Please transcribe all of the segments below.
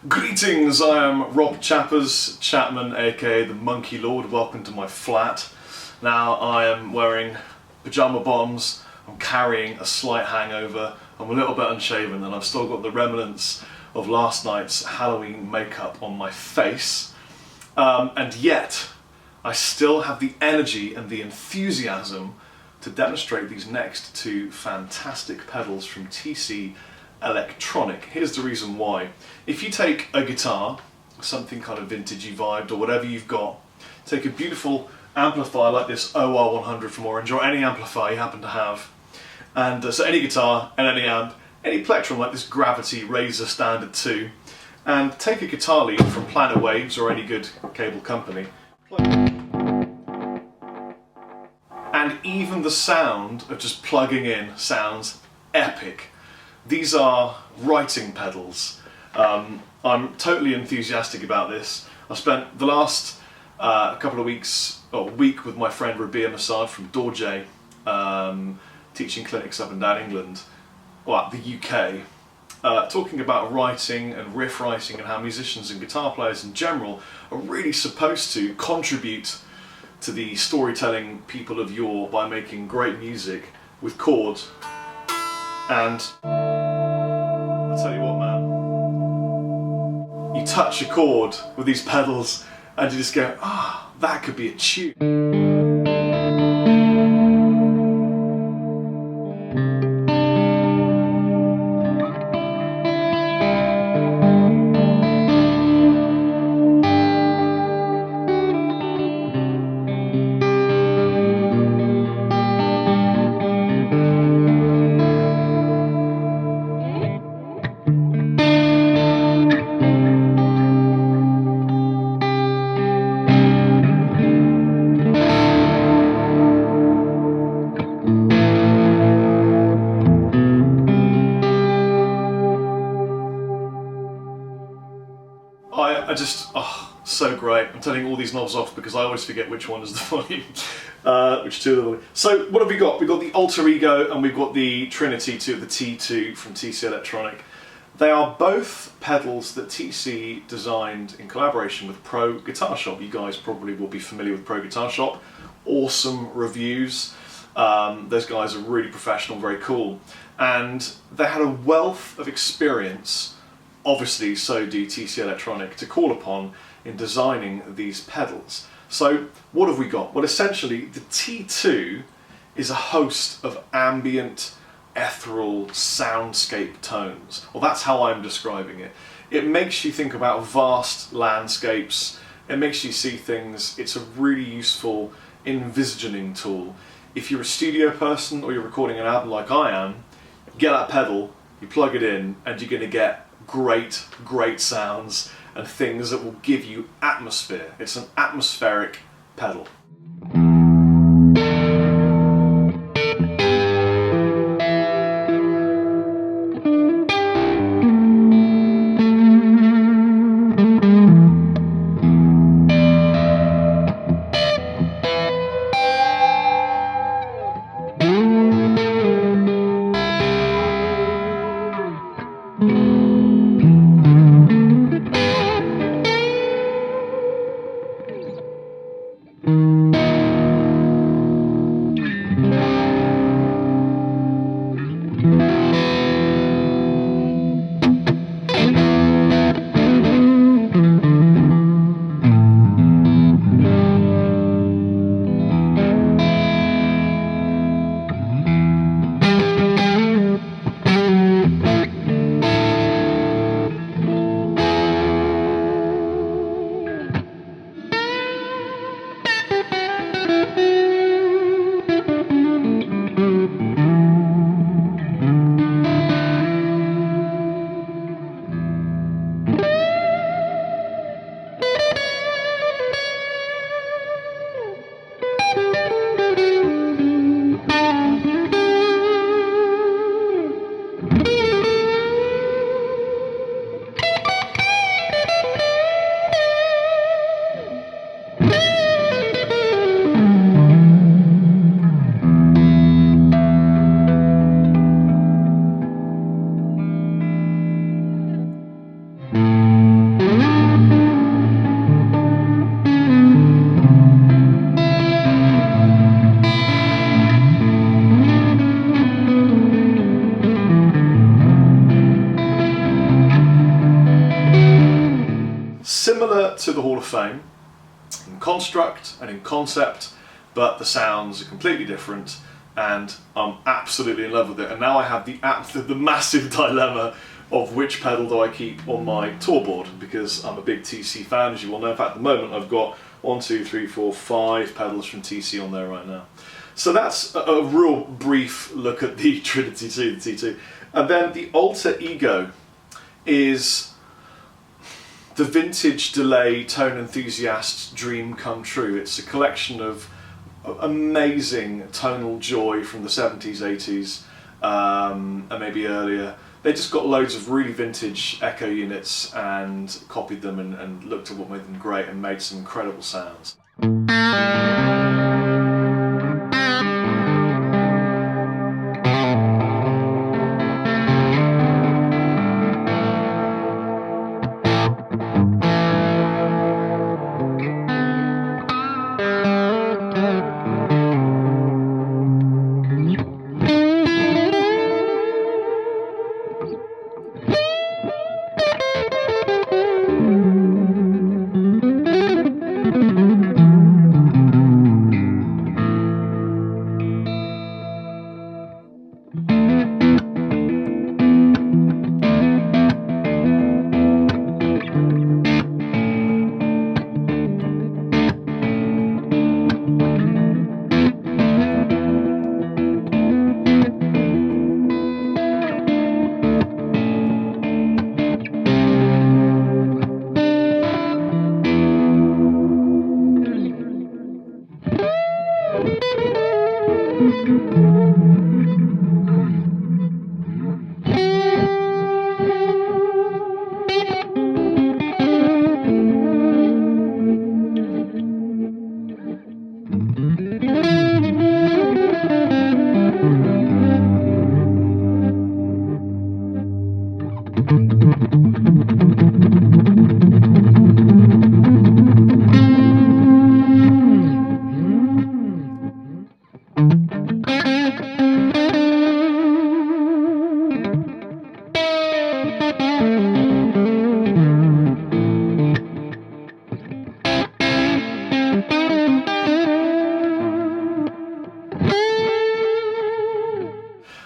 Greetings, I am Rob Chappers, Chapman, aka the Monkey Lord. Welcome to my flat. Now I am wearing pyjama bottoms, I'm carrying a slight hangover, I'm a little bit unshaven, and I've still got the remnants of last night's Halloween makeup on my face. And yet, I still have the energy and the enthusiasm to demonstrate these next two fantastic pedals from TC Electronic. Here's the reason why. If you take a guitar, something kind of vintagey vibed or whatever you've got, take a beautiful amplifier like this OR100 from Orange, or any amplifier you happen to have, and so any guitar and any amp, any plectrum like this Gravity Razor Standard 2, and take a guitar lead from Planet Waves or any good cable company, and even the sound of just plugging in sounds epic. These are writing pedals. I'm totally enthusiastic about this. I spent the last couple of weeks, or week, with my friend Rabia Massad from Dorje, teaching clinics up and down England, well, the UK, talking about writing and riff writing and how musicians and guitar players in general are really supposed to contribute to the storytelling people of yore by making great music with chords. And I'll tell you what, man, you touch a chord with these pedals and you just go, ah, that could be a tune. I just, oh, so great. I'm turning all these knobs off because I always forget which one is the volume, which two of the volume. So what have we got? We've got the Alter Ego and we've got the Trinity T2, the T2 from TC Electronic. They are both pedals that TC designed in collaboration with Pro Guitar Shop. You guys probably will be familiar with Pro Guitar Shop. Awesome reviews. Those guys are really professional, very cool. And they had a wealth of experience, obviously so do TC Electronic, to call upon in designing these pedals. So what have we got? Well, essentially the T2 is a host of ambient, ethereal soundscape tones. Well, that's how I'm describing it. It makes you think about vast landscapes, it makes you see things. It's a really useful envisioning tool. If you're a studio person or you're recording an album like I am, get that pedal, you plug it in, and you're going to get great sounds and things that will give you atmosphere. It's an atmospheric pedal. Similar to the Hall of Fame in construct and in concept, but the sounds are completely different, and I'm absolutely in love with it. And now I have the massive dilemma of which pedal do I keep on my tour board, because I'm a big TC fan, as you will know. In fact, at the moment I've got 1, 2, 3, 4, 5 pedals from TC on there right now. So that's a real brief look at the Trinity T2, the T2. And then the Alter Ego is the vintage delay tone enthusiast's dream come true. It's a collection of amazing tonal joy from the 70s, 80s, and maybe earlier. They just got loads of really vintage echo units and copied them and looked at what made them great and made some incredible sounds.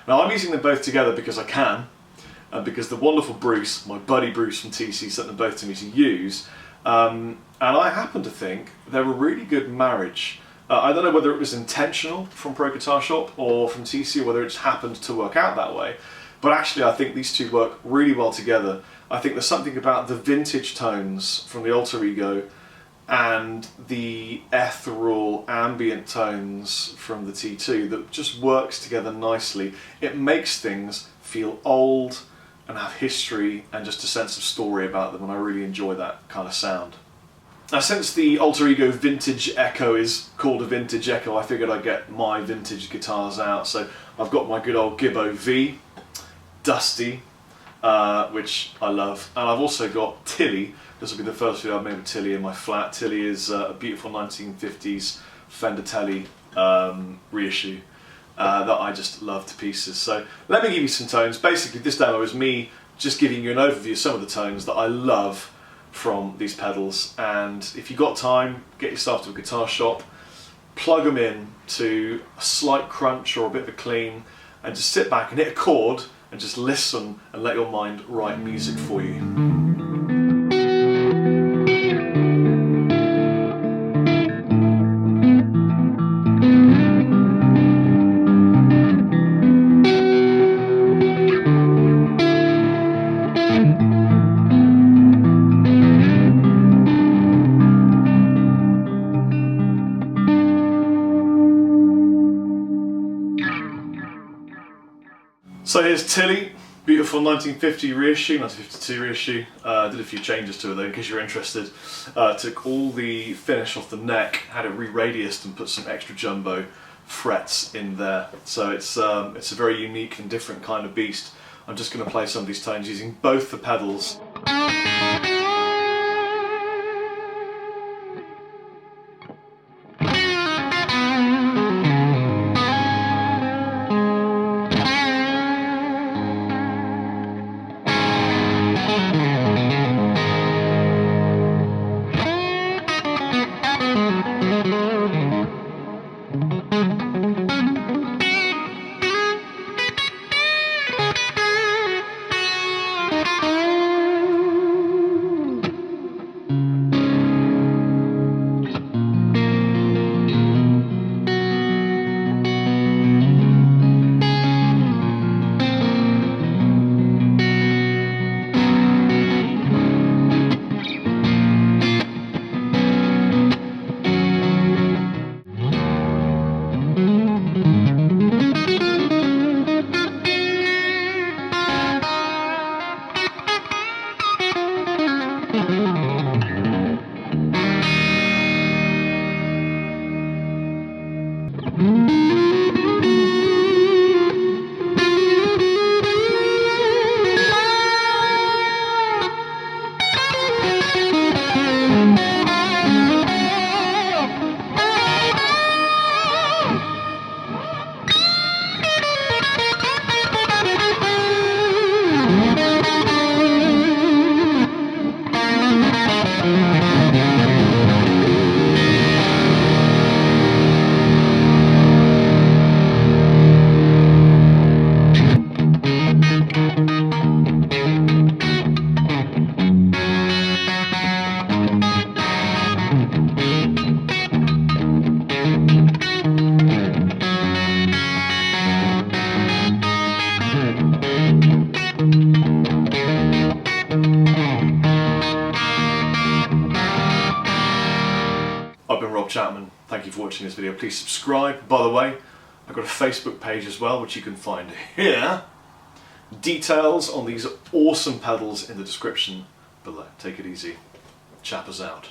Now I'm using them both together because I can, and because the wonderful Bruce, my buddy Bruce from TC, sent them both to me to use, and I happen to think they're a really good marriage. I don't know whether it was intentional from Pro Guitar Shop or from TC, or whether it just happened to work out that way, but actually I think these two work really well together. I think there's something about the vintage tones from the Alter Ego and the ethereal ambient tones from the T2 that just works together nicely. It makes things feel old and have history and just a sense of story about them, and I really enjoy that kind of sound. Now, since the Alter Ego Vintage Echo is called a Vintage Echo, I figured I'd get my vintage guitars out. So I've got my good old Gibbo V, Dusty, which I love, and I've also got Tilly. This will be the first video I've made with Tilly in my flat. Tilly is a beautiful 1950s Fender Tele reissue that I just love to pieces. So let me give you some tones. Basically this demo is me just giving you an overview of some of the tones that I love from these pedals, and if you've got time, get yourself to a guitar shop, plug them in to a slight crunch or a bit of a clean, and just sit back and hit a chord and just listen and let your mind write music for you. So here's Tilly, beautiful 1950 reissue, 1952 reissue. Did a few changes to it though, in case you're interested. Took all the finish off the neck, had it re-radiused and put some extra jumbo frets in there. So it's a very unique and different kind of beast. I'm just going to play some of these tones using both the pedals. Rob Chapman. Thank you for watching this video. Please subscribe. By the way, I've got a Facebook page as well, which you can find here. Details on these awesome pedals in the description below. Take it easy. Chappers out.